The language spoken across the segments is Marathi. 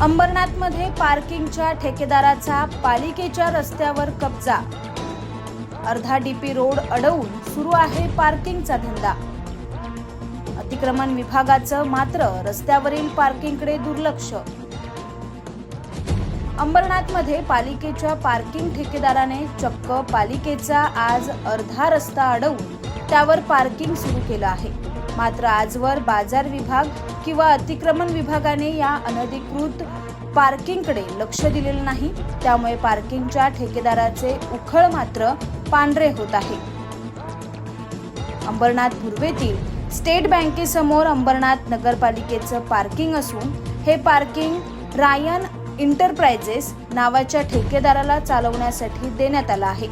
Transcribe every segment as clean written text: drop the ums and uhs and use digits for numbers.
अंबरनाथमध्ये पार्किंगच्या ठेकेदाराचा पालिकेच्या रस्त्यावर कब्जा। अर्धा डीपी रोड अडवून सुरू आहे पार्किंगचा धंदा। अतिक्रमण विभागाचं मात्र रस्त्यावरील पार्किंगकडे दुर्लक्ष। अंबरनाथमध्ये पालिकेच्या पार्किंग ठेकेदाराने चक्क पालिकेचा आज अर्धा रस्ता अडवून त्यावर पार्किंग सुरू केलं आहे। मात्र आजवर बाजार विभाग किंवा अतिक्रमण विभागाने या अनधिकृत पार्किंगकडे लक्ष दिलेलं नाही। त्यामुळे पार्किंगच्या ठेकेदाराचे उखळ मात्र पांढरे होत आहे। अंबरनाथ पूर्वेतील स्टेट बँकेसमोर अंबरनाथ नगरपालिकेचं पार्किंग असून हे पार्किंग रायन एंटरप्राइजेस नावाच्या ठेकेदाराला चालवण्यासाठी देण्यात आलं आहे।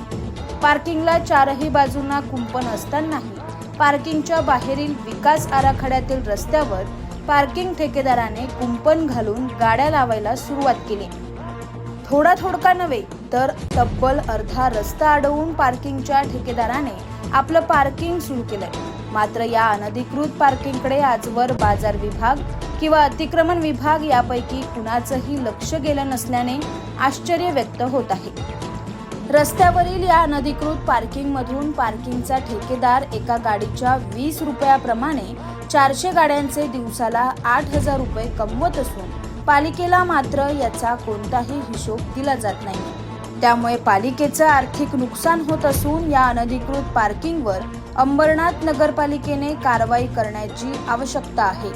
पार्किंगला चारही बाजूंना कुंपण असतानाही पार्किंगच्या बाहेरील विकास आराखड्यातील रस्त्यावर पार्किंग ठेकेदाराने कुंपण घालून गाड्या लावायला सुरुवात केली। थोडका नव्हे तर तब्बल अर्धा रस्ता अडवून पार्किंगच्या ठेकेदाराने आपलं पार्किंग सुरू केलंय। मात्र या अनधिकृत पार्किंगकडे आजवर बाजार विभाग किंवा अतिक्रमण विभाग यापैकी कुणाचंही लक्ष गेलं नसल्याने आश्चर्य व्यक्त होत आहे। रस्त्यावरील या अनधिकृत पार्किंगमधून पार्किंगचा ठेकेदार एका गाडीच्या 20 रुपयाप्रमाणे 400 गाड्यांचे दिवसाला 8,000 रुपये कमवत असून पालिकेला मात्र याचा कोणताही हिशोब दिला जात नाही। त्यामुळे पालिकेचं आर्थिक नुकसान होत असून या अनधिकृत पार्किंगवर अंबरनाथ नगरपालिकेने कारवाई करण्याची आवश्यकता आहे।